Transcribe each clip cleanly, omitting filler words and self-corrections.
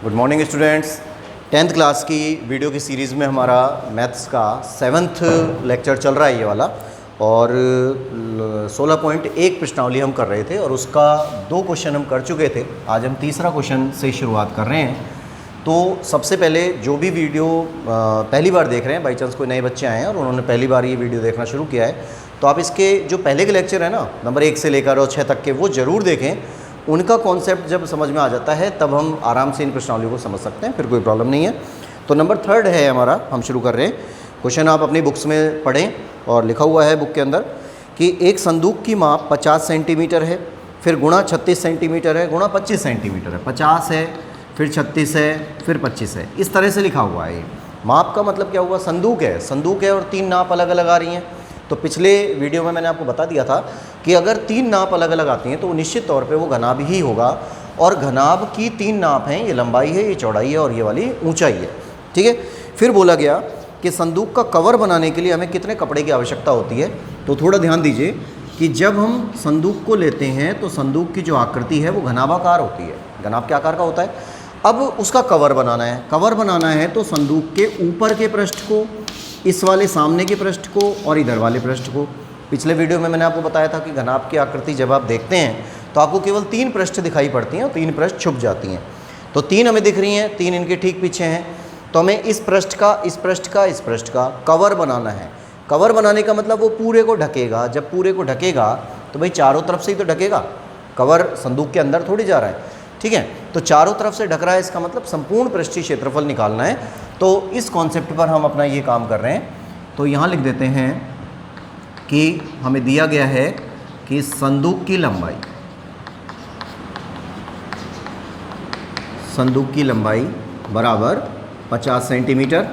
Good morning students. 10th class की video की series में हमारा मैथ्स का 7th लेक्चर चल रहा है ये वाला, और 16.1 प्रश्नावली हम कर रहे थे और उसका 2 क्वेश्चन हम कर चुके थे। आज हम तीसरा क्वेश्चन से शुरुआत कर रहे हैं। तो सबसे पहले जो भी वीडियो पहली बार देख रहे हैं, बाई चांस कोई नए बच्चे आए हैं और उन्होंने पहली बार ये वीडियो देखना शुरू किया है, तो आप इसके जो पहले के लेक्चर हैं ना, नंबर 1 से लेकर और 6 तक के, वो ज़रूर देखें। उनका कॉन्सेप्ट जब समझ में आ जाता है तब हम आराम से इन प्रश्नावलियों को समझ सकते हैं, फिर कोई प्रॉब्लम नहीं है। तो नंबर 3 है हमारा, हम शुरू कर रहे हैं। क्वेश्चन आप अपनी बुक्स में पढ़ें और लिखा हुआ है बुक के अंदर कि एक संदूक की माप 50 सेंटीमीटर है, फिर गुणा 36 सेंटीमीटर है, गुणा 25 सेंटीमीटर है। 50 है, फिर 36 है, फिर 25 है, इस तरह से लिखा हुआ है। ये माप का मतलब क्या हुआ? संदूक है और 3 नाप अलग अलग आ रही हैं। तो पिछले वीडियो में मैंने आपको बता दिया था कि अगर 3 नाप अलग अलग आती हैं तो निश्चित तौर पे वो घनाभ ही होगा, और घनाभ की 3 नाप हैं, ये लंबाई है, ये चौड़ाई है और ये वाली ऊंचाई है। ठीक है। फिर बोला गया कि संदूक का कवर बनाने के लिए हमें कितने कपड़े की आवश्यकता होती है। तो थोड़ा ध्यान दीजिए कि जब हम संदूक को लेते हैं तो संदूक की जो आकृति है वो घनाभाकार होती है, घनाभ के आकार का होता है। अब उसका कवर बनाना है। कवर बनाना है तो संदूक के ऊपर के पृष्ठ को, इस वाले सामने के पृष्ठ को और इधर वाले पृष्ठ को। पिछले वीडियो में मैंने आपको बताया था कि घनाभ की आकृति जब आप देखते हैं तो आपको केवल 3 पृष्ठ दिखाई पड़ती हैं और 3 पृष्ठ छुप जाती हैं। तो 3 हमें दिख रही हैं, 3 इनके ठीक पीछे हैं। तो हमें इस पृष्ठ का, इस पृष्ठ का, इस पृष्ठ का कवर बनाना है। कवर बनाने का मतलब वो पूरे को ढकेगा। जब पूरे को ढकेगा तो भाई चारों तरफ से ही तो ढकेगा, कवर संदूक के अंदर थोड़ी जा रहा है। ठीक है। तो चारों तरफ से ढक रहा है, इसका मतलब संपूर्ण पृष्ठीय क्षेत्रफल निकालना है। तो इस कॉन्सेप्ट पर हम अपना ये काम कर रहे हैं। तो यहाँ लिख देते हैं कि हमें दिया गया है कि संदूक की लंबाई बराबर 50 सेंटीमीटर,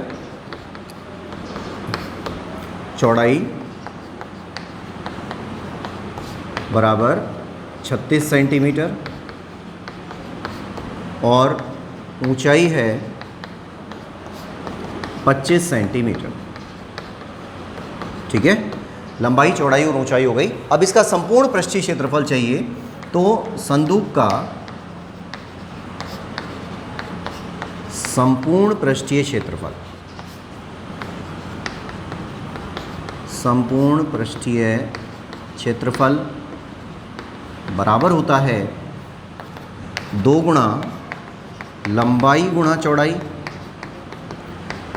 चौड़ाई बराबर 36 सेंटीमीटर और ऊंचाई है 25 सेंटीमीटर। ठीक है। लंबाई, चौड़ाई और ऊंचाई हो गई। अब इसका संपूर्ण पृष्ठीय क्षेत्रफल चाहिए। तो संदूक का संपूर्ण पृष्ठीय क्षेत्रफल बराबर होता है 2 गुणा लंबाई गुणा चौड़ाई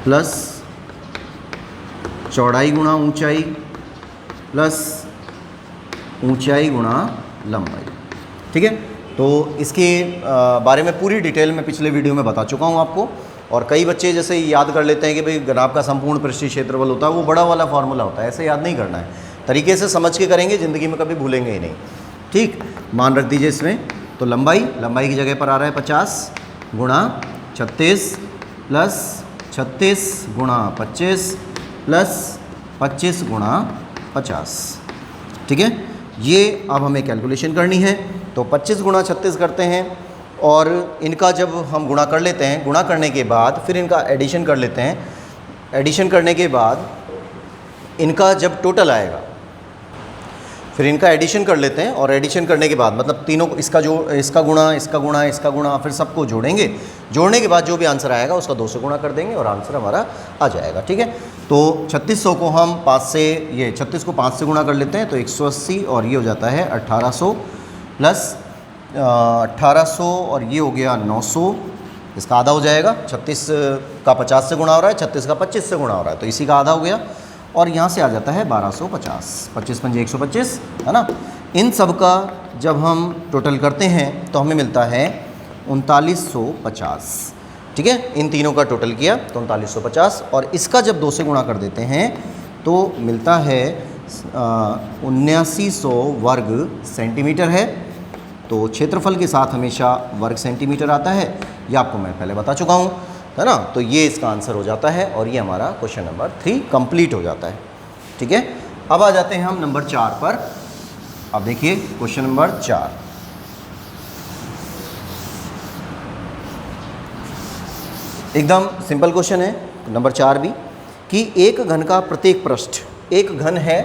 प्लस चौड़ाई गुणा ऊंचाई प्लस ऊंचाई गुणा लंबाई। ठीक है। तो इसके बारे में पूरी डिटेल में पिछले वीडियो में बता चुका हूँ आपको। और कई बच्चे जैसे याद कर लेते हैं कि भाई घनाभ का संपूर्ण पृष्ठीय क्षेत्रफल होता है, वो बड़ा वाला फार्मूला होता है। ऐसे याद नहीं करना है, तरीके से समझ के करेंगे, ज़िंदगी में कभी भूलेंगे ही नहीं। ठीक, मान रख दीजिए इसमें। तो लंबाई की जगह पर आ रहा है 50 गुणा 36 प्लस 36 गुणा 25 प्लस 25 गुणा 50। ठीक है। ये अब हमें कैलकुलेशन करनी है। तो 25 गुणा 36 करते हैं और इनका जब हम गुणा कर लेते हैं, गुणा करने के बाद फिर इनका एडिशन कर लेते हैं। एडिशन करने के बाद इनका जब टोटल आएगा फिर इनका एडिशन कर लेते हैं, और एडिशन करने के बाद मतलब तीनों को, इसका गुणा फिर सबको जोड़ेंगे। जोड़ने के बाद जो भी आंसर आएगा उसका 2 से गुणा कर देंगे और आंसर हमारा आ जाएगा। ठीक है। तो 3600 को हम 5 से, ये 36 को 5 से गुणा कर लेते हैं तो 180, और ये हो जाता है 1800 प्लस 1800 और ये हो गया 900। इसका आधा हो जाएगा। 36 का 50 से गुणा हो रहा है, 36 का 25 से गुणा हो रहा है, तो इसी का आधा हो गया। और यहाँ से आ जाता है 1250। 25 पंजे 125 है ना। इन सब का जब हम टोटल करते हैं तो हमें मिलता है 3950। ठीक है। इन तीनों का टोटल किया तो 3950, और इसका जब 2 से गुणा कर देते हैं तो मिलता है 7900 वर्ग सेंटीमीटर है। तो क्षेत्रफल के साथ हमेशा वर्ग सेंटीमीटर आता है, ये आपको मैं पहले बता चुका हूँ, है ना। तो ये इसका आंसर हो जाता है और ये हमारा क्वेश्चन नंबर 3 कंप्लीट हो जाता है। ठीक है। अब आ जाते हैं हम नंबर 4 पर। अब देखिए क्वेश्चन नंबर 4, एकदम सिंपल क्वेश्चन है नंबर 4 भी, कि एक घन का प्रत्येक पृष्ठ, एक घन है,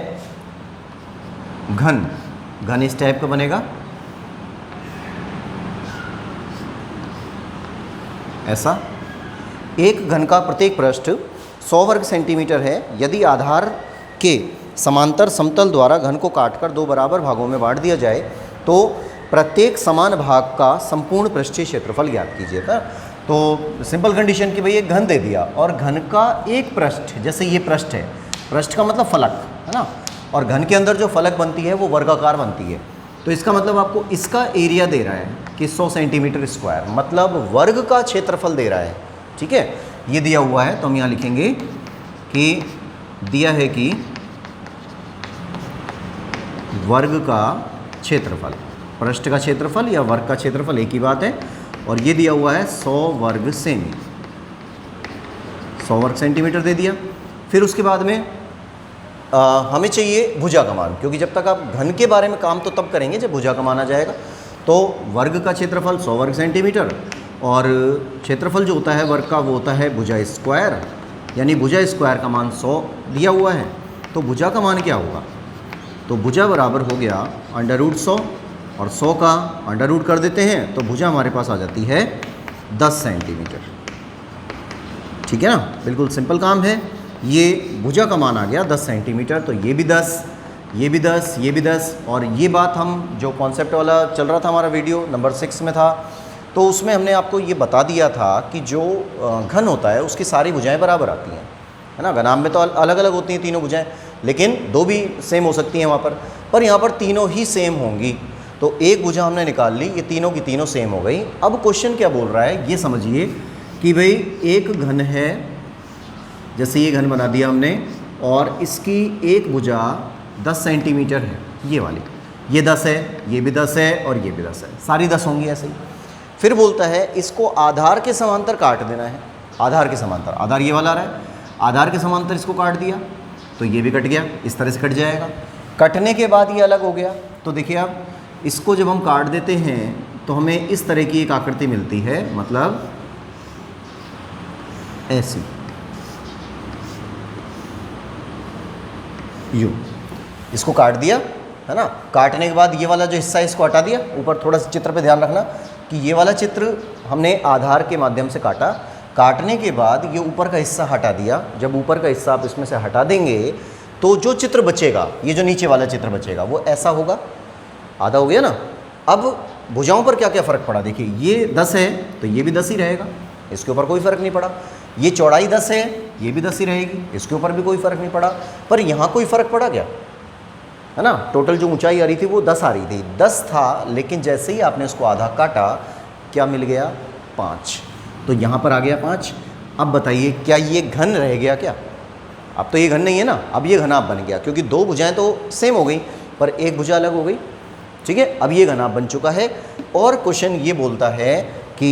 घन इस टाइप का बनेगा। ऐसा। एक घन का प्रत्येक पृष्ठ 100 वर्ग सेंटीमीटर है। यदि आधार के समांतर समतल द्वारा घन को काटकर 2 बराबर भागों में बांट दिया जाए तो प्रत्येक समान भाग का संपूर्ण पृष्ठीय क्षेत्रफल ज्ञात कीजिएगा। तो सिंपल कंडीशन कि भाई एक घन दे दिया और घन का एक पृष्ठ, जैसे ये पृष्ठ है, पृष्ठ का मतलब फलक है ना, और घन के अंदर जो फलक बनती है वो वर्गाकार बनती है। तो इसका मतलब आपको इसका एरिया दे रहा है कि 100 सेंटीमीटर स्क्वायर, मतलब वर्ग का क्षेत्रफल दे रहा है। ठीक है, ये दिया हुआ है तो हम यहाँ लिखेंगे कि दिया है कि वर्ग का क्षेत्रफल, पृष्ठ का क्षेत्रफल या वर्ग का क्षेत्रफल एक ही बात है, और ये दिया हुआ है 100 वर्ग सेमी, 100 वर्ग सेंटीमीटर दे दिया। फिर उसके बाद में हमें चाहिए भुजा का मान, क्योंकि जब तक आप घन के बारे में काम तो तब करेंगे जब भुजा का मान आ जाएगा। तो वर्ग का क्षेत्रफल 100 वर्ग सेंटीमीटर और क्षेत्रफल जो होता है वर्ग का वो होता है भुजा स्क्वायर, यानी भुजा स्क्वायर का मान 100 दिया हुआ है। तो भुजा का मान क्या होगा, तो भुजा बराबर हो गया √100 और 100 का अंडर रूट कर देते हैं तो भुजा हमारे पास आ जाती है 10 सेंटीमीटर। ठीक है ना, बिल्कुल सिंपल काम है। ये भुजा का मान आ गया 10 सेंटीमीटर, तो ये भी 10, ये भी 10, ये भी 10। और ये बात हम जो कॉन्सेप्ट वाला चल रहा था हमारा वीडियो नंबर 6 में था, तो उसमें हमने आपको ये बता दिया था कि जो घन होता है उसकी सारी भुजाएं बराबर आती हैं, है ना। घनाभ में तो अलग अलग होती हैं तीनों भुजाएं, लेकिन 2 भी सेम हो सकती हैं वहाँ पर यहाँ पर तीनों ही सेम होंगी। तो एक भुजा हमने निकाल ली, ये तीनों की तीनों सेम हो गई। अब क्वेश्चन क्या बोल रहा है ये समझिए कि भाई एक घन है, जैसे ये घन बना दिया हमने, और इसकी एक भुजा 10 सेंटीमीटर है, ये वाली, ये 10 है, ये भी 10 है और ये भी 10 है, सारी 10 होंगी ऐसे ही। फिर बोलता है इसको आधार के समांतर काट देना है। आधार के समांतर, आधार ये वाला रहा है, आधार के समांतर इसको काट दिया तो ये भी कट गया, इस तरह से कट जाएगा। कटने के बाद ये अलग हो गया। तो देखिए आप इसको जब हम काट देते हैं तो हमें इस तरह की एक आकृति मिलती है, मतलब ऐसी, यूं। इसको काट दिया है ना, काटने के बाद ये वाला जो हिस्सा है इसको हटा दिया। ऊपर थोड़ा सा चित्र पे ध्यान रखना कि ये वाला चित्र हमने आधार के माध्यम से काटा, काटने के बाद ये ऊपर का हिस्सा हटा दिया। जब ऊपर का हिस्सा आप इसमें से हटा देंगे तो जो चित्र बचेगा, ये जो नीचे वाला चित्र बचेगा वो ऐसा होगा, आधा हो गया ना। अब भुजाओं पर क्या क्या फ़र्क पड़ा, देखिए ये 10 है तो ये भी 10 ही रहेगा, इसके ऊपर कोई फ़र्क नहीं पड़ा। ये चौड़ाई 10 है, ये भी 10 ही रहेगी, इसके ऊपर भी कोई फ़र्क नहीं पड़ा। पर यहाँ कोई फ़र्क पड़ा क्या, है ना। टोटल जो ऊंचाई आ रही थी वो 10 आ रही थी, 10 था, लेकिन जैसे ही आपने उसको आधा काटा क्या मिल गया, 5। तो यहाँ पर आ गया 5। अब बताइए क्या ये घन रह गया क्या, अब तो ये घन नहीं है ना, अब ये घनाभ बन गया, क्योंकि 2 भुजाएं तो सेम हो गई पर एक भुजा अलग हो गई। ठीक है, अब ये घनाभ बन चुका है। और क्वेश्चन ये बोलता है कि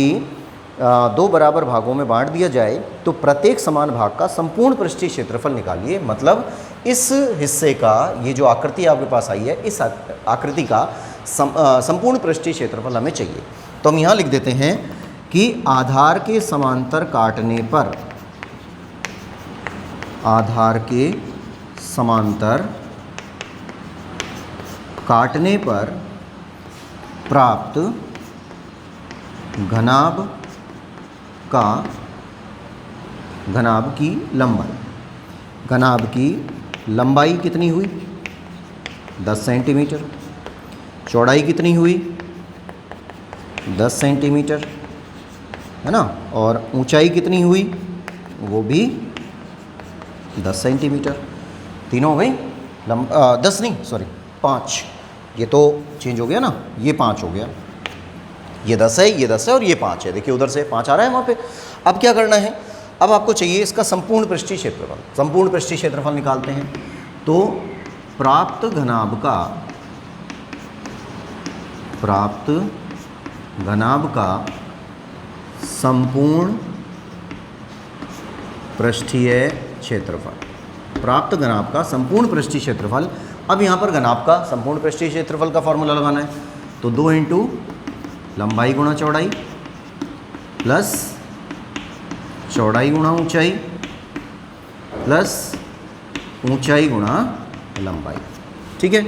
2 बराबर भागों में बांट दिया जाए तो प्रत्येक समान भाग का संपूर्ण पृष्ठीय क्षेत्रफल निकालिए। मतलब इस हिस्से का, ये जो आकृति आपके पास आई है, इस आकृति का संपूर्ण पृष्ठीय क्षेत्रफल हमें चाहिए। तो हम यहाँ लिख देते हैं कि आधार के समांतर काटने पर, आधार के समांतर काटने पर प्राप्त घनाभ का, घनाभ की लंबाई, घनाभ की लंबाई कितनी हुई, 10 सेंटीमीटर। चौड़ाई कितनी हुई, 10 सेंटीमीटर, है ना। और ऊंचाई कितनी हुई, वो भी 10 सेंटीमीटर। तीनों हो गई 10 नहीं, सॉरी 5। ये तो चेंज हो गया ना, ये 5 हो गया, ये 10 है, ये 10 है और ये 5 है। देखिए उधर से 5 आ रहा है वहाँ पे। अब क्या करना है, अब आपको चाहिए इसका संपूर्ण पृष्ठीय क्षेत्रफल। संपूर्ण पृष्ठीय क्षेत्रफल निकालते हैं। तो प्राप्त घनाभ का, प्राप्त घनाभ का संपूर्ण पृष्ठीय क्षेत्रफल, प्राप्त घनाभ का संपूर्ण पृष्ठीय क्षेत्रफल। अब यहाँ पर घनाभ का संपूर्ण पृष्ठीय क्षेत्रफल का फॉर्मूला लगाना है। तो 2 इंटू लंबाई गुणा चौड़ाई प्लस चौड़ाई गुणा ऊंचाई प्लस ऊंचाई गुणा लंबाई। ठीक है,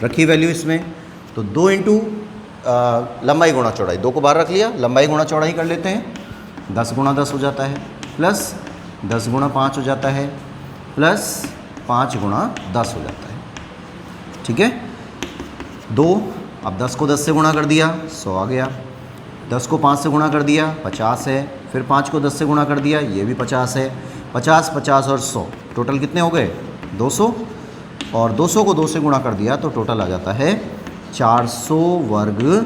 रखी वैल्यू इसमें। तो 2 इंटू लंबाई गुणा चौड़ाई, 2 को बाहर रख लिया, लंबाई गुणा चौड़ाई कर लेते हैं। 10 गुणा 10 हो जाता है, प्लस 10 गुणा 5 हो जाता है, प्लस 5 गुणा 10 हो जाता है। ठीक है, 2, अब 10 को 10 से गुणा कर दिया 100 आ गया, 10 को 5 से गुणा कर दिया 50 है, फिर 5 को 10 से गुणा कर दिया ये भी 50 है, 50 50 और 100 टोटल कितने हो गए 200, और 200 को 2 से गुणा कर दिया तो टोटल आ जाता है 400 वर्ग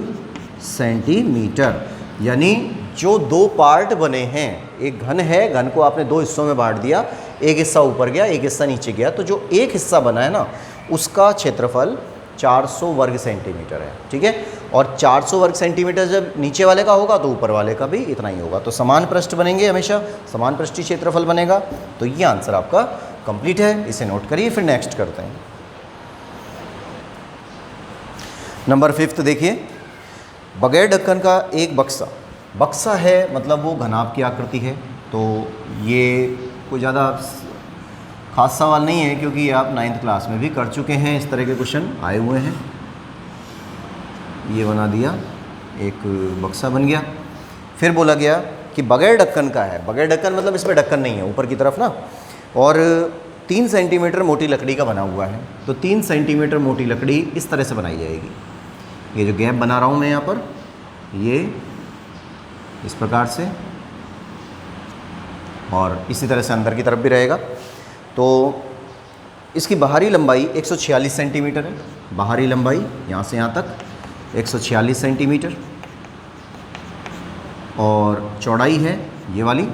सेंटीमीटर। यानी जो 2 पार्ट बने हैं, एक घन है, घन को आपने 2 हिस्सों में बांट दिया, एक हिस्सा ऊपर गया एक हिस्सा नीचे गया, तो जो एक हिस्सा बना है ना उसका क्षेत्रफल 400 वर्ग सेंटीमीटर है। ठीक है, और 400 वर्ग सेंटीमीटर जब नीचे वाले का होगा तो ऊपर वाले का भी इतना ही होगा। तो समान पृष्ठ बनेंगे, हमेशा समान पृष्ठीय क्षेत्रफल बनेगा। तो ये आंसर आपका कंप्लीट है, इसे नोट करिए। फिर नेक्स्ट करते हैं नंबर 5 देखिए, बगैर ढक्कन का एक बक्सा। बक्सा है मतलब वो घनाभ की आकृति है, तो ये कोई ज़्यादा खास सवाल नहीं है क्योंकि ये आप 9th क्लास में भी कर चुके हैं, इस तरह के क्वेश्चन आए हुए हैं। ये बना दिया, एक बक्सा बन गया। फिर बोला गया कि बगैर ढक्कन का है, बगैर ढक्कन मतलब इसमें ढक्कन नहीं है ऊपर की तरफ ना, और 3 सेंटीमीटर मोटी लकड़ी का बना हुआ है। तो 3 सेंटीमीटर मोटी लकड़ी इस तरह से बनाई जाएगी। ये जो गैप बना रहा हूँ मैं यहाँ पर, ये इस प्रकार से, और इसी तरह से अंदर की तरफ भी रहेगा। तो इसकी बाहरी लंबाई 146 सेंटीमीटर है, बाहरी लंबाई यहाँ से यहाँ तक 146 सेंटीमीटर, और चौड़ाई है ये वाली,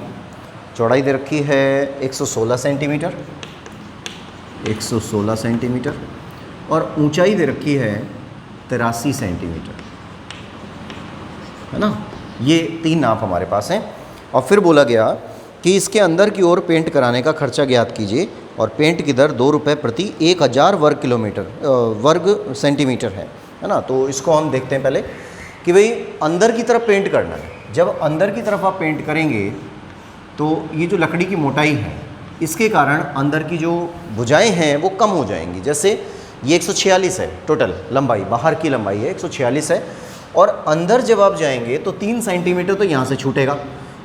चौड़ाई दे रखी है 116 सेंटीमीटर, 116 सेंटीमीटर, और ऊंचाई दे रखी है 83 सेंटीमीटर, है ना। ये 3 नाप हमारे पास हैं। और फिर बोला गया कि इसके अंदर की ओर पेंट कराने का खर्चा ज्ञात कीजिए, और पेंट की दर 2 रुपये प्रति 1000 वर्ग सेंटीमीटर है ना। तो इसको हम देखते हैं पहले कि भाई अंदर की तरफ पेंट करना है। जब अंदर की तरफ आप पेंट करेंगे तो ये जो लकड़ी की मोटाई है इसके कारण अंदर की जो भुजाएं हैं वो कम हो जाएंगी। जैसे ये 146 है टोटल लंबाई, बाहर की लंबाई है 146 है, और अंदर जब आप जाएंगे तो 3 सेंटीमीटर तो यहाँ से छूटेगा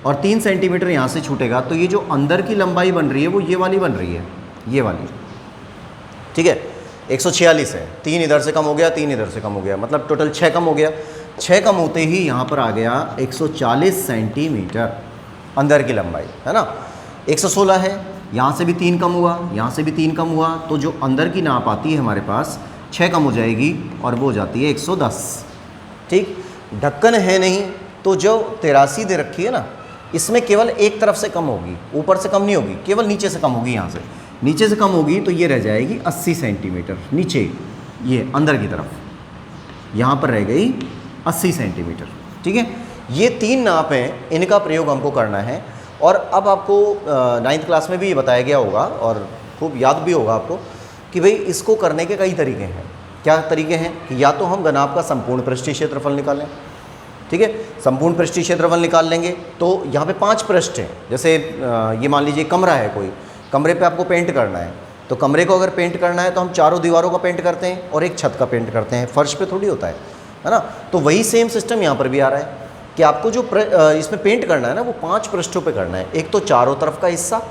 और 3 सेंटीमीटर यहाँ से छूटेगा। तो ये जो अंदर की लंबाई बन रही है वो ये वाली बन रही है, ये वाली। ठीक है, 146 है, 3 इधर से कम हो गया, 3 इधर से कम हो गया, मतलब टोटल 6 कम हो गया। 6 कम होते ही यहाँ पर आ गया 140 सेंटीमीटर अंदर की लंबाई, है ना। 116 है, यहाँ से भी 3 कम हुआ, यहाँ से भी 3 कम हुआ, तो जो अंदर की नाप आती है हमारे पास 6 कम हो जाएगी और वो हो जाती है 110। ठीक, ढक्कन है नहीं तो जो 83 दे रखी है ना, इसमें केवल एक तरफ से कम होगी, ऊपर से कम नहीं होगी, केवल नीचे से कम होगी। यहाँ से नीचे से कम होगी तो ये रह जाएगी 80 सेंटीमीटर नीचे, ये अंदर की तरफ यहाँ पर रह गई 80 सेंटीमीटर। ठीक है, ये 3 नाप हैं, इनका प्रयोग हमको करना है। और अब आपको 9th क्लास में भी ये बताया गया होगा और खूब याद भी होगा आपको कि भाई इसको करने के कई तरीके हैं। क्या तरीके हैं कि या तो हम घनाभ का संपूर्ण पृष्ठीय क्षेत्रफल निकालें, ठीक है, संपूर्ण पृष्ठीय क्षेत्रफल निकाल लेंगे तो यहाँ पे 5 पृष्ठ हैं। जैसे ये मान लीजिए कमरा है, कोई कमरे पे आपको पेंट करना है, तो कमरे को अगर पेंट करना है तो हम चारों दीवारों का पेंट करते हैं और एक छत का पेंट करते हैं, फर्श पे थोड़ी होता है ना। तो वही सेम सिस्टम यहाँ पर भी आ रहा है कि आपको जो इसमें पेंट करना है ना वो 5 पृष्ठों पे करना है। एक तो चारों तरफ का हिस्सा,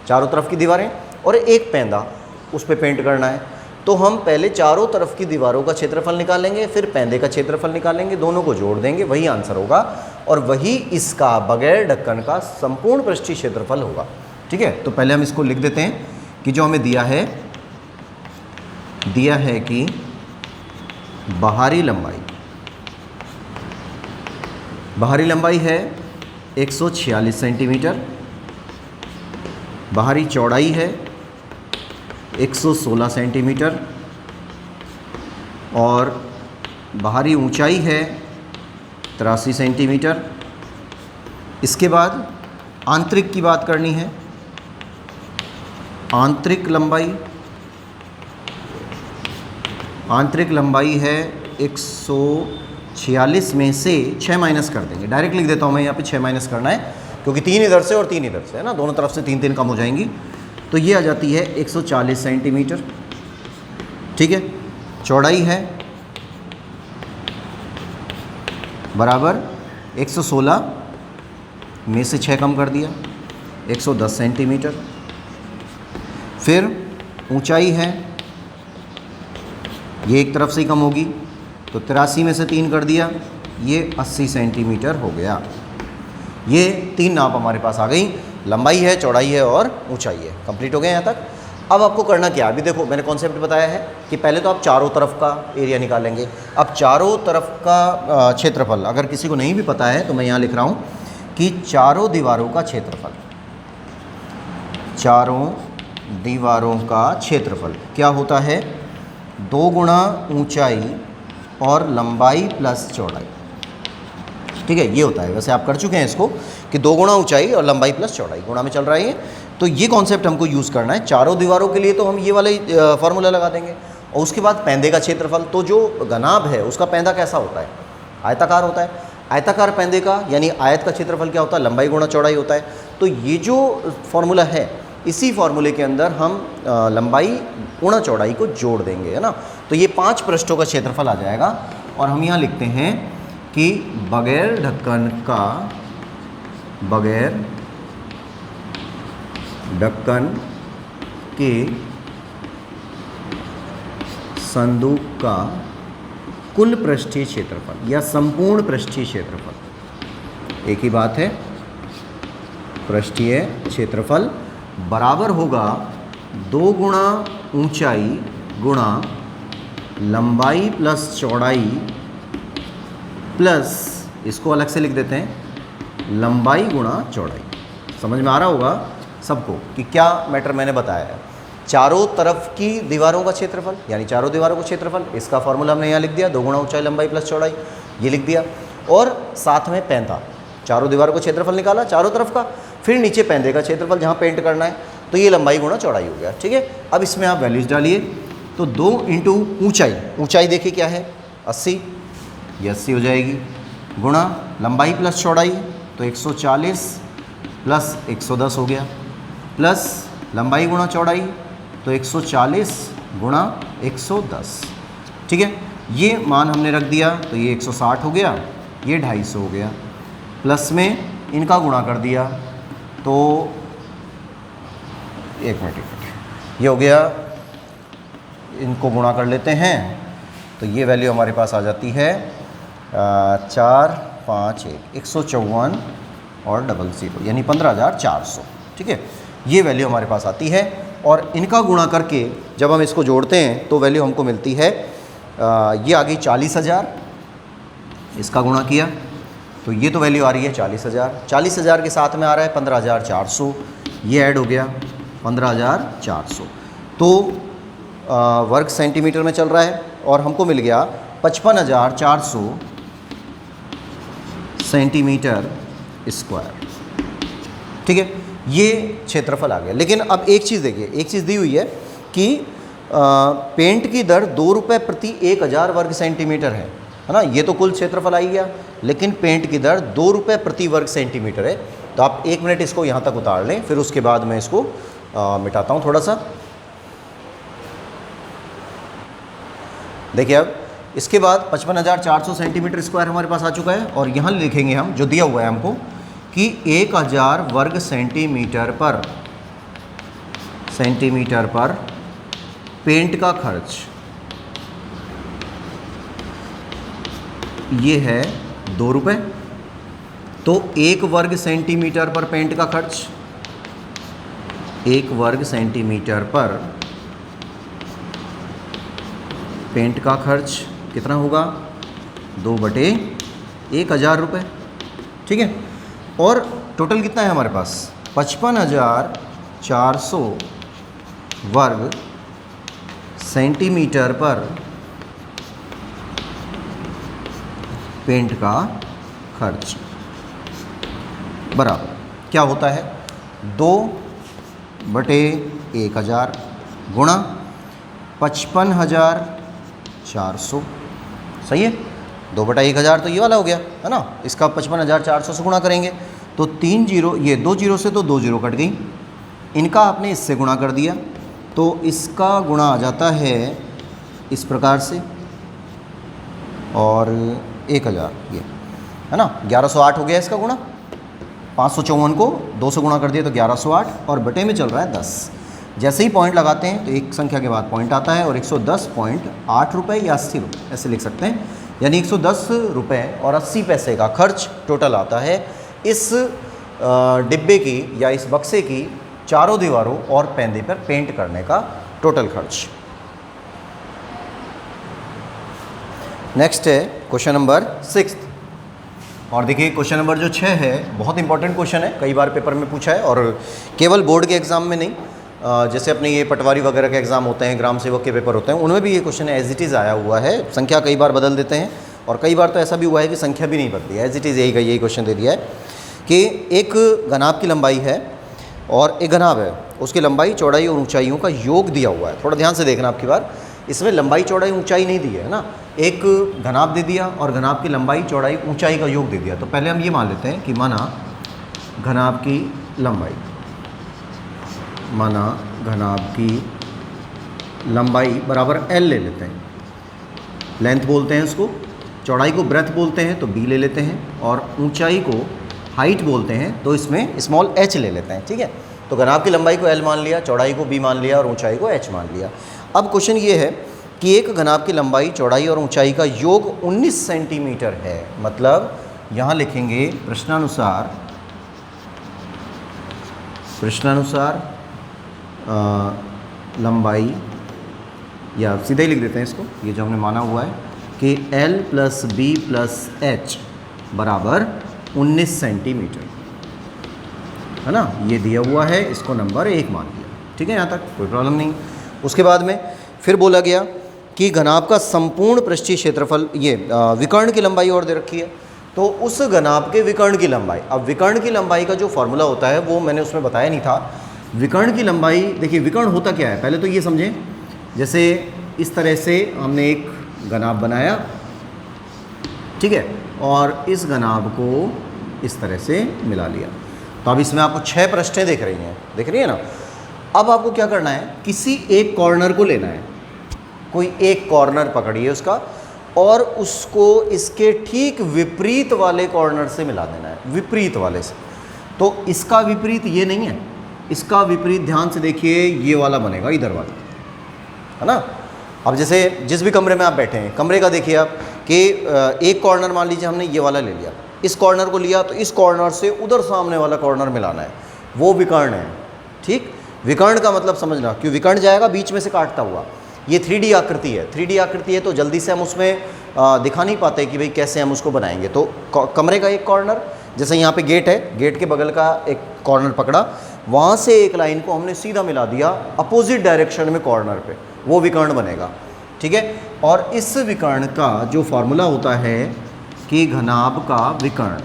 चारों तरफ की दीवारें, और एक पैंदा उस पर पेंट करना है। तो हम पहले चारों तरफ की दीवारों का क्षेत्रफल निकालेंगे, फिर पैंदे का क्षेत्रफल निकालेंगे, दोनों को जोड़ देंगे, वही आंसर होगा और वही इसका बगैर ढक्कन का संपूर्ण पृष्ठीय क्षेत्रफल होगा। ठीक है, तो पहले हम इसको लिख देते हैं कि जो हमें दिया है कि बाहरी लंबाई है 146 सेंटीमीटर, बाहरी चौड़ाई है 116 सेंटीमीटर, और बाहरी ऊंचाई है 83 सेंटीमीटर। इसके बाद आंतरिक की बात करनी है। आंतरिक लंबाई है 146 में से 6 माइनस कर देंगे। डायरेक्ट लिख देता हूँ मैं यहाँ पे, 6 माइनस करना है क्योंकि 3 इधर से और 3 इधर से है ना, दोनों तरफ से 3 कम हो जाएंगी। तो ये आ जाती है 140 सेंटीमीटर। ठीक है, चौड़ाई है बराबर 116 में से 6 कम कर दिया, 110 सेंटीमीटर। फिर ऊंचाई है, ये एक तरफ से ही कम होगी, तो 83 में से 3 कर दिया, ये 80 सेंटीमीटर हो गया। ये 3 नाप हमारे पास आ गई, लंबाई है, चौड़ाई है और ऊंचाई है। कंप्लीट हो गया यहाँ तक। अब आपको करना क्या है, अभी देखो मैंने कॉन्सेप्ट बताया है कि पहले तो आप चारों तरफ का एरिया निकालेंगे। अब चारों तरफ का क्षेत्रफल अगर किसी को नहीं भी पता है तो मैं यहाँ लिख रहा हूँ कि चारों दीवारों का क्षेत्रफल, चारों दीवारों का क्षेत्रफल क्या होता है, 2 गुणा ऊंचाई और लंबाई प्लस चौड़ाई। ठीक है, ये होता है। वैसे आप कर चुके हैं इसको कि 2 गुणा ऊंचाई और लंबाई प्लस चौड़ाई, गुणा में चल रहा है ये। तो ये कॉन्सेप्ट हमको यूज़ करना है चारों दीवारों के लिए, तो हम ये वाले फार्मूला लगा देंगे। और उसके बाद पेंदे का क्षेत्रफल, तो जो घनाभ है उसका पेंदा कैसा होता है, आयताकार होता है। आयताकार पेंदे का यानी आयत का क्षेत्रफल क्या होता है, लंबाई गुणा चौड़ाई होता है। तो ये जो फार्मूला है, इसी फार्मूले के अंदर हम लंबाई गुणा चौड़ाई को जोड़ देंगे, है ना। तो ये 5 पृष्ठों का क्षेत्रफल आ जाएगा। और हम यहाँ लिखते हैं कि बगैर ढक्कन के संदूक का कुल पृष्ठीय क्षेत्रफल या संपूर्ण पृष्ठीय क्षेत्रफल, एक ही बात है, पृष्ठीय क्षेत्रफल बराबर होगा 2 गुणा ऊंचाई गुणा लंबाई प्लस चौड़ाई प्लस, इसको अलग से लिख देते हैं, लंबाई गुणा चौड़ाई। समझ में आ रहा होगा सबको कि क्या मैटर मैंने बताया है। चारों तरफ की दीवारों का क्षेत्रफल यानी चारों दीवारों का क्षेत्रफल, इसका फॉर्मूला हमने यहाँ लिख दिया, 2 गुणा ऊंचाई लंबाई प्लस चौड़ाई, ये लिख दिया। और साथ में पेंदा, चारों दीवारों का क्षेत्रफल निकाला चारों तरफ का, फिर नीचे पेंदे का क्षेत्रफल जहाँ पेंट करना है, तो ये लंबाई गुणा चौड़ाई हो गया। ठीक है, अब इसमें आप वैल्यूज डालिए। तो 2 इंटू ऊँचाई, ऊँचाई देखिए क्या है 80, ये 80 हो जाएगी, गुणा लंबाई प्लस चौड़ाई तो 140 प्लस 110 हो गया, प्लस लंबाई गुणा चौड़ाई तो 140 गुणा 110। ठीक है, ये मान हमने रख दिया तो ये 160 हो गया, ये 250 हो गया, प्लस में इनका गुणा कर दिया तो एक मिनट ये हो गया, इनको गुणा कर लेते हैं तो ये वैल्यू हमारे पास आ जाती है 4 5 154 और 00 यानी 15,400। ठीक है, ये वैल्यू हमारे पास आती है। और इनका गुणा करके जब हम इसको जोड़ते हैं तो वैल्यू हमको मिलती है, ये आ गई 40,000, इसका गुणा किया तो ये तो वैल्यू आ रही है 40,000। 40,000 के साथ में आ रहा है 15,400, ये ऐड हो गया 15,400, तो वर्ग सेंटीमीटर में चल रहा है और हमको मिल गया 55,400 सेंटीमीटर स्क्वायर। ठीक है, ये क्षेत्रफल आ गया। लेकिन अब एक चीज़ देखिए, एक चीज़ दी हुई है कि पेंट की दर 2 रुपये प्रति 1,000 वर्ग सेंटीमीटर है ना। ये तो कुल क्षेत्रफल आ ही गया, लेकिन पेंट की दर 2 रुपये प्रति वर्ग सेंटीमीटर है। तो आप 1 मिनट इसको यहाँ तक उतार लें, फिर उसके बाद मैं इसको मिटाता हूँ थोड़ा सा। देखिए अब इसके बाद 55,400 सेंटीमीटर स्क्वायर हमारे पास आ चुका है। और यहाँ लिखेंगे हम जो दिया हुआ है हमको कि 1,000 वर्ग सेंटीमीटर पर पेंट का खर्च ये है 2 रुपये। तो 1 वर्ग सेंटीमीटर पर पेंट का खर्च, 1 वर्ग सेंटीमीटर पर पेंट का खर्च कितना होगा, 2/1,000 रुपये। ठीक है, और टोटल कितना है हमारे पास, 55,400 वर्ग सेंटीमीटर पर पेंट का खर्च बराबर क्या होता है, 2/1,000 गुणा 55,400। सही है, 2/1,000 तो ये वाला हो गया है ना, इसका 55,400 से गुणा करेंगे तो 3 जीरो, ये 2 जीरो से तो 2 जीरो कट गई, इनका आपने इससे गुणा कर दिया तो इसका गुणा आ जाता है इस प्रकार से, और 1,000 ये है ना, 1108 हो गया इसका गुणा। 554 को 2 से गुणा कर दिया तो 1108 और बटे में चल रहा है 10। जैसे ही पॉइंट लगाते हैं तो एक संख्या के बाद पॉइंट आता है और 110.8 रुपये या 80 रुपये ऐसे लिख सकते हैं, यानी 110 रुपये और 80 पैसे का खर्च टोटल आता है इस डिब्बे की या इस बक्से की चारों दीवारों और पैंदे पर पेंट करने का टोटल खर्च। नेक्स्ट है क्वेश्चन नंबर 6। और देखिए क्वेश्चन नंबर जो 6 है बहुत इंपॉर्टेंट क्वेश्चन है, कई बार पेपर में पूछा है और केवल बोर्ड के एग्ज़ाम में नहीं, जैसे अपने ये पटवारी वगैरह के एग्ज़ाम होते हैं, ग्राम सेवक के पेपर होते हैं, उनमें भी ये क्वेश्चन एज इट इज़ आया हुआ है। संख्या कई बार बदल देते हैं और कई बार तो ऐसा भी हुआ है कि संख्या भी नहीं बदली है, एज इट इज़ यही क्वेश्चन दे दिया है कि एक घनाभ की लंबाई है और एक घनाभ है, उसकी लंबाई चौड़ाई और ऊंचाइयों का योग दिया हुआ है। थोड़ा ध्यान से देखना आपकी बार, इसमें लंबाई चौड़ाई ऊंचाई नहीं दी है ना, एक घनाभ दे दिया और घनाभ की लंबाई चौड़ाई ऊंचाई का योग दे दिया। तो पहले हम ये मान लेते हैं कि माना घनाभ की लंबाई बराबर L ले लेते हैं, लेंथ बोलते हैं उसको, चौड़ाई को ब्रेथ बोलते हैं तो B ले लेते हैं और ऊंचाई को हाइट बोलते हैं तो इसमें स्मॉल h ले लेते हैं। ठीक है, तो घनाभ की लंबाई को L मान लिया, चौड़ाई को B मान लिया और ऊंचाई को h मान लिया। अब क्वेश्चन ये है कि एक घनाभ की लंबाई चौड़ाई और ऊंचाई का योग 19 सेंटीमीटर है, मतलब यहाँ लिखेंगे प्रश्नानुसार लंबाई, या सीधा ही लिख देते हैं इसको, ये जो हमने माना हुआ है कि L + B + H बराबर 19 सेंटीमीटर है ना, ये दिया हुआ है, इसको नंबर 1 मान लिया। ठीक है, यहाँ तक कोई प्रॉब्लम नहीं। उसके बाद में फिर बोला गया कि घनाभ का संपूर्ण पृष्ठीय क्षेत्रफल, ये विकर्ण की लंबाई और दे रखी है, तो उस घनाभ के विकर्ण की लंबाई, अब विकर्ण की लंबाई का जो फॉर्मूला होता है वो मैंने उसमें बताया नहीं था। विकर्ण की लंबाई, देखिए विकर्ण होता क्या है, पहले तो ये समझें, जैसे इस तरह से हमने एक घनाभ बनाया, ठीक है, और इस घनाभ को इस तरह से मिला लिया। तो अब इसमें आपको 6 पृष्ठें दिख रही है ना। अब आपको क्या करना है, किसी एक कॉर्नर को लेना है, कोई एक कॉर्नर पकड़िए उसका और उसको इसके ठीक विपरीत वाले कॉर्नर से मिला देना है, विपरीत वाले से। तो इसका विपरीत ये नहीं है, इसका विपरीत ध्यान से देखिए ये वाला बनेगा, इधर वाला, है ना। अब जैसे जिस भी कमरे में आप बैठे हैं, कमरे का देखिए आप कि एक कॉर्नर मान लीजिए हमने ये वाला ले लिया, इस कॉर्नर को लिया तो इस कॉर्नर से उधर सामने वाला कॉर्नर मिलाना है, वो विकर्ण है। ठीक, विकर्ण का मतलब समझना, क्यों विकर्ण जाएगा बीच में से काटता हुआ। ये 3D आकृति है, 3D आकृति है तो जल्दी से हम उसमें दिखा नहीं पाते कि भाई कैसे हम उसको बनाएंगे। तो कमरे का एक कॉर्नर, जैसे यहाँ पे गेट है, गेट के बगल का एक कॉर्नर पकड़ा, वहाँ से एक लाइन को हमने सीधा मिला दिया अपोजिट डायरेक्शन में कॉर्नर पे, वो विकर्ण बनेगा। ठीक है, और इस विकर्ण का जो फॉर्मूला होता है कि घनाभ का विकर्ण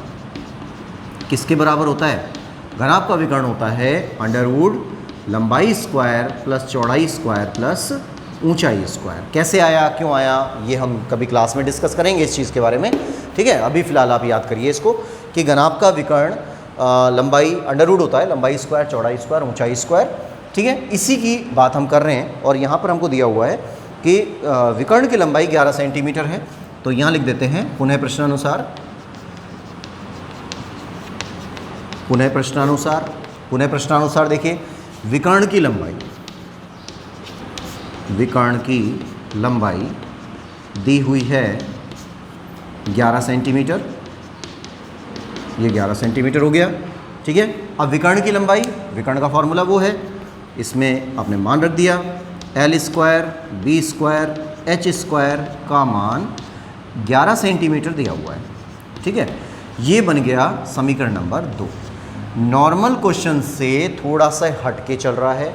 किसके बराबर होता है, घनाभ का विकर्ण होता है √ लंबाई स्क्वायर प्लस चौड़ाई स्क्वायर प्लस ऊंचाई स्क्वायर। कैसे आया, क्यों आया, ये हम कभी क्लास में डिस्कस करेंगे इस चीज़ के बारे में। ठीक है, अभी फ़िलहाल आप याद करिए इसको कि घनाभ का विकर्ण लंबाई √ होता है, लंबाई स्क्वायर चौड़ाई स्क्वायर ऊंचाई स्क्वायर। ठीक है, इसी की बात हम कर रहे हैं और यहाँ पर हमको दिया हुआ है कि विकर्ण की लंबाई 11 सेंटीमीटर है। तो यहाँ लिख देते हैं पुनः प्रश्नानुसार देखिए विकर्ण की लंबाई दी हुई है 11 सेंटीमीटर, ये 11 सेंटीमीटर हो गया। ठीक है, अब विकर्ण की लंबाई, विकर्ण का फॉर्मूला वो है, इसमें आपने मान रख दिया L² B² H² का मान 11 सेंटीमीटर दिया हुआ है। ठीक है, ये बन गया समीकरण नंबर 2। नॉर्मल क्वेश्चन से थोड़ा सा हट के चल रहा है,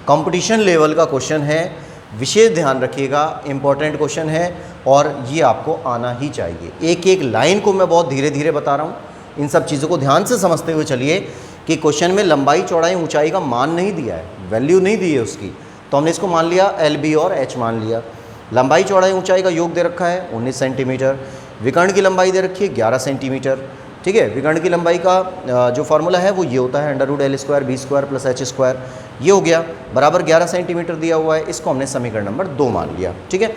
कंपटीशन लेवल का क्वेश्चन है, विशेष ध्यान रखिएगा, इंपॉर्टेंट क्वेश्चन है और ये आपको आना ही चाहिए। एक एक लाइन को मैं बहुत धीरे धीरे बता रहा हूँ, इन सब चीज़ों को ध्यान से समझते हुए चलिए कि क्वेश्चन में लंबाई चौड़ाई ऊंचाई का मान नहीं दिया है, वैल्यू नहीं दी है उसकी, तो हमने इसको मान लिया L B और H मान लिया। लंबाई चौड़ाई ऊंचाई का योग दे रखा है 19 सेंटीमीटर, विकर्ण की लंबाई दे रखी है 11 सेंटीमीटर। ठीक है, विकर्ण की लंबाई का जो फार्मूला है वो ये होता है √ L² B² प्लस H², ये हो गया बराबर 11 सेंटीमीटर दिया हुआ है, इसको हमने समीकरण नंबर 2 मान लिया। ठीक है,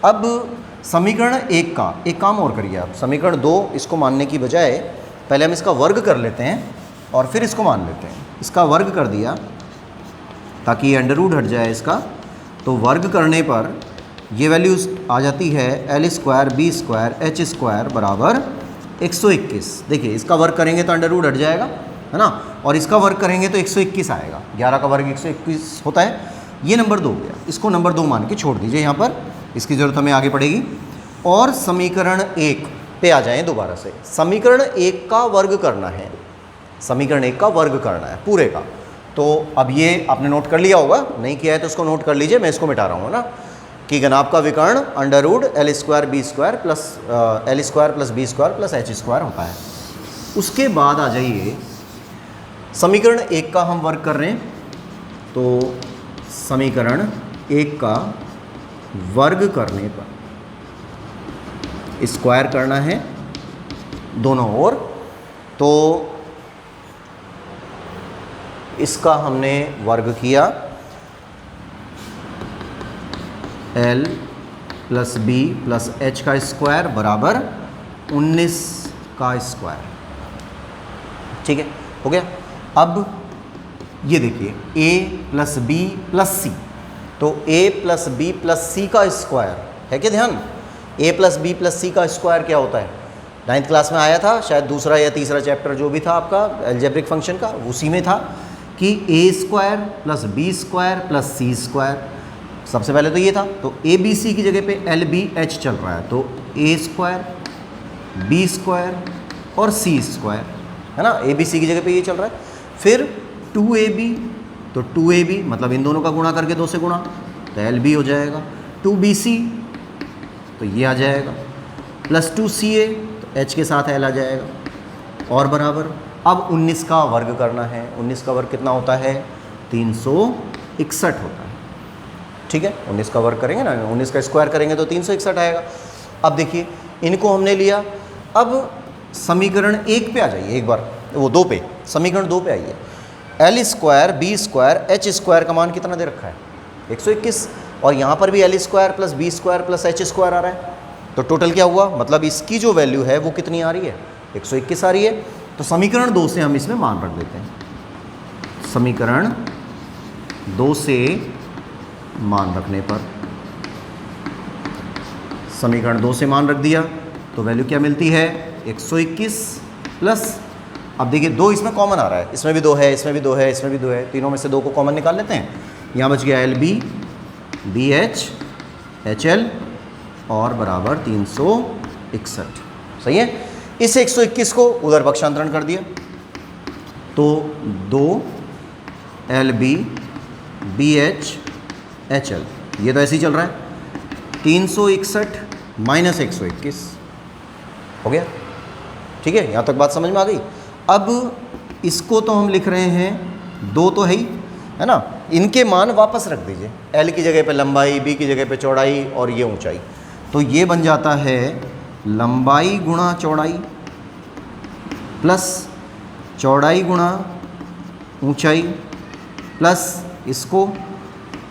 अब समीकरण 1 का एक काम और करिए आप, समीकरण 2 इसको मानने की बजाय पहले हम इसका वर्ग कर लेते हैं। और फिर इसको मान लेते हैं, इसका वर्ग कर दिया ताकि ये अंडर रूट हट जाए इसका, तो वर्ग करने पर ये वैल्यूज आ जाती है L square B square H square बराबर 121। देखिए इसका वर्ग करेंगे तो अंडर रूट हट जाएगा, है ना, और इसका वर्ग करेंगे तो 121 आएगा। 11 का वर्ग 121 होता है। ये नंबर 2 गया, इसको नंबर 2 मान के छोड़ दीजिए यहाँ पर, इसकी ज़रूरत हमें आगे पड़ेगी। और समीकरण 1 पे आ जाएं दोबारा से। समीकरण 1 का वर्ग करना है, समीकरण 1 का वर्ग करना है पूरे का। तो अब ये आपने नोट कर लिया होगा, नहीं किया है तो उसको नोट कर लीजिए, मैं इसको मिटा रहा हूँ ना, कि घनाभ का विकर्ण under root L square B square plus L square plus B square plus H square होता है। उसके बाद आ जाइए समीकरण 1 का हम वर्ग कर रहे हैं, तो समीकरण 1 का वर्ग करने पर स्क्वायर करना है दोनों ओर, तो इसका हमने वर्ग किया L plus B plus H का स्क्वायर बराबर 19 का स्क्वायर। ठीक है, हो गया। अब ये देखिए a प्लस बी प्लस सी, तो a प्लस बी प्लस सी का स्क्वायर है क्या ध्यान, a प्लस बी प्लस सी का स्क्वायर क्या होता है, 9th क्लास में आया था शायद, दूसरा या तीसरा चैप्टर जो भी था आपका अलजेब्रिक फंक्शन का, उसी में था कि a square plus B square plus C square. सबसे पहले तो ये था, तो ए बी सी की जगह पे एल बी एच चल रहा है, तो ए स्क्वायर बी स्क्वायर और सी स्क्वायर, है ना, ए बी सी की जगह पे ये चल रहा है। फिर 2ab, तो 2ab मतलब इन दोनों का गुणा करके 2 से गुणा, तो एल बी हो जाएगा। 2bc तो ये आ जाएगा, प्लस 2ca तो h के साथ l आ जाएगा, और बराबर अब 19 का वर्ग करना है। 19 का वर्ग कितना होता है, 361 होता है। ठीक है, 19 का वर्ग करेंगे ना, 19 का स्क्वायर करेंगे तो 361 आएगा। अब देखिए इनको हमने लिया, अब समीकरण 1 पे आ जाइए एक बार, वो 2 पे, समीकरण 2 पे आइए। L square B square H square का मान कितना दे रखा है, 121, और यहाँ पर भी L square plus B square plus H square आ रहा है, तो टोटल क्या हुआ, मतलब इसकी जो वैल्यू है वो कितनी आ रही है, 121 आ रही है। तो समीकरण 2 से हम इसमें मान रख देते हैं। समीकरण 2 से मान रखने पर, समीकरण 2 से मान रख दिया तो वैल्यू क्या मिलती है, 121 प्लस, अब देखिए 2 इसमें कॉमन आ रहा है, इसमें भी 2 है, इसमें भी 2 है, इसमें भी 2 है, तीनों में से 2 को कॉमन निकाल लेते हैं। यहाँ बच गया L B B H H L और बराबर 361। सही है, इस 121 को उधर पक्षांतरण कर दिया, तो 2 L B B H H L, ये तो ऐसे ही चल रहा है, 361 माइनस 121 हो गया। ठीक है, यहाँ तक बात समझ में आ गई। अब इसको तो हम लिख रहे हैं, 2 तो है ही, है ना, इनके मान वापस रख दीजिए, एल की जगह पे लंबाई, बी की जगह पे चौड़ाई और ये ऊंचाई, तो ये बन जाता है लंबाई गुणा चौड़ाई प्लस चौड़ाई गुणा ऊंचाई प्लस इसको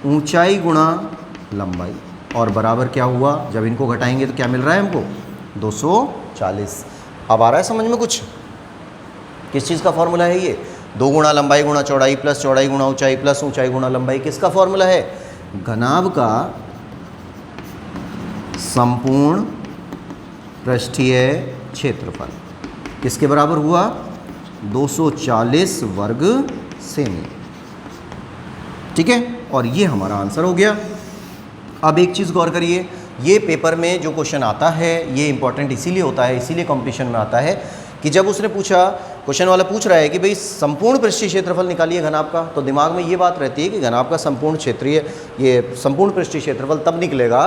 ऊंचाई गुणा लंबाई, और बराबर क्या हुआ, जब इनको घटाएंगे तो क्या मिल रहा है हमको, 240। अब आ रहा है समझ में कुछ, किस चीज़ का फॉर्मूला है ये, 2 गुणा लंबाई गुणा चौड़ाई प्लस चौड़ाई गुणा ऊंचाई प्लस ऊंचाई गुणा लंबाई, किसका फॉर्मूला है, घनाभ का संपूर्ण पृष्ठीय क्षेत्रफल, किसके बराबर हुआ, 240 वर्ग सेमी। ठीक है, और ये हमारा आंसर हो गया। अब एक चीज़ गौर करिए, ये पेपर में जो क्वेश्चन आता है ये इंपॉर्टेंट इसीलिए होता है, इसीलिए कंपटीशन में आता है कि जब उसने पूछा, क्वेश्चन वाला पूछ रहा है कि भाई संपूर्ण पृष्ठीय क्षेत्रफल निकालिए घनाभ का, तो दिमाग में ये बात रहती है कि घनाभ का संपूर्ण क्षेत्रीय, ये संपूर्ण पृष्ठीय क्षेत्रफल तब निकलेगा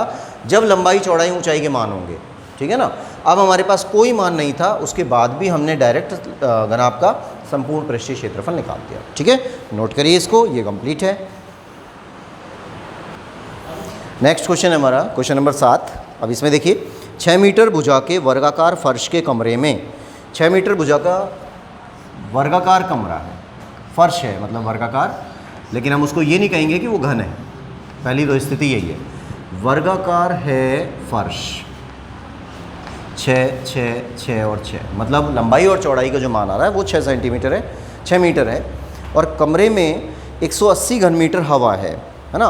जब लंबाई चौड़ाई ऊंचाई के मान होंगे। ठीक है ना, अब हमारे पास कोई मान नहीं था, उसके बाद भी हमने डायरेक्ट घनाभ का संपूर्ण पृष्ठीय क्षेत्रफल निकाल दिया। ठीक है, नोट करिए इसको, ये कंप्लीट है। नेक्स्ट क्वेश्चन है हमारा क्वेश्चन नंबर 7। अब इसमें देखिए, 6 मीटर भुजा के वर्गाकार फर्श के कमरे में, 6 मीटर भुजा का वर्गाकार कमरा है, फर्श है मतलब वर्गाकार, लेकिन हम उसको ये नहीं कहेंगे कि वो घन है, पहली तो स्थिति यही है, वर्गाकार है फर्श, 6 6 6 और 6, मतलब लंबाई और चौड़ाई का जो मान आ रहा है वो 6 सेंटीमीटर है, 6 मीटर है, और कमरे में 180 घन मीटर हवा है ना।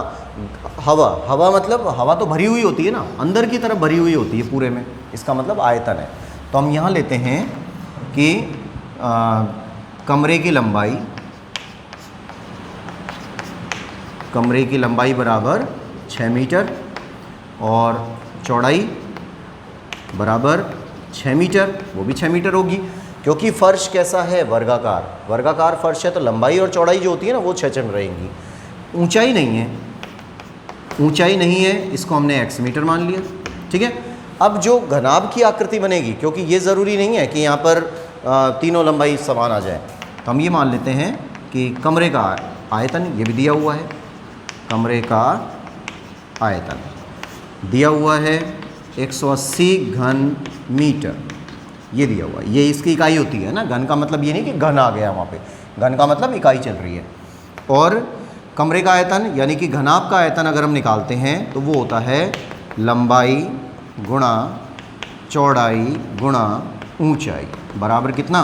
हवा मतलब हवा तो भरी हुई होती है ना, अंदर की तरफ भरी हुई होती है पूरे में, इसका मतलब आयतन है। तो हम यहाँ लेते हैं कि कमरे की लंबाई बराबर 6 मीटर और चौड़ाई बराबर 6 मीटर, वो भी 6 मीटर होगी क्योंकि फर्श कैसा है, वर्गाकार फर्श है, तो लंबाई और चौड़ाई जो होती है ना वो 6 रहेंगी। ऊंचाई नहीं है, इसको हमने x मीटर मान लिया, ठीक है। अब जो घनाभ की आकृति बनेगी, क्योंकि ये ज़रूरी नहीं है कि यहाँ पर तीनों लंबाई समान आ जाए, तो हम ये मान लेते हैं कि कमरे का आयतन ये भी दिया हुआ है, कमरे का आयतन दिया हुआ है 180 घन मीटर, ये दिया हुआ है। ये इसकी इकाई होती है ना, घन का मतलब ये नहीं कि घन आ गया वहाँ पे, घन का मतलब इकाई चल रही है। और कमरे का आयतन यानी कि घनाभ का आयतन अगर हम निकालते हैं तो वो होता है लंबाई गुणा चौड़ाई गुणा ऊंचाई बराबर कितना,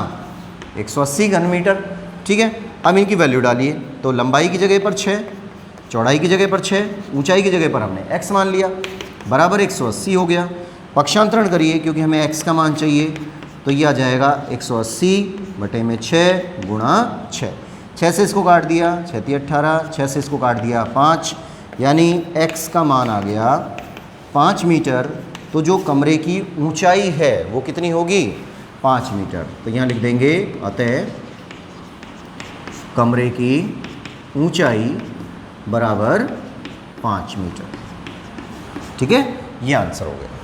180 घन मीटर, ठीक है। अब इनकी वैल्यू डालिए, तो लंबाई की जगह पर 6, चौड़ाई की जगह पर 6, ऊंचाई की जगह पर हमने x मान लिया, बराबर 180 हो गया। पक्षांतरण करिए क्योंकि हमें x का मान चाहिए, तो ये आ जाएगा 180 बटे में 6 गुणा 6, 6 से इसको काट दिया 6 × 18, 6 से इसको काट दिया 5, यानी x का मान आ गया 5 मीटर। तो जो कमरे की ऊंचाई है वो कितनी होगी, 5 मीटर। तो यहाँ लिख देंगे अतः कमरे की ऊंचाई बराबर 5 मीटर, ठीक है। ये आंसर हो गया।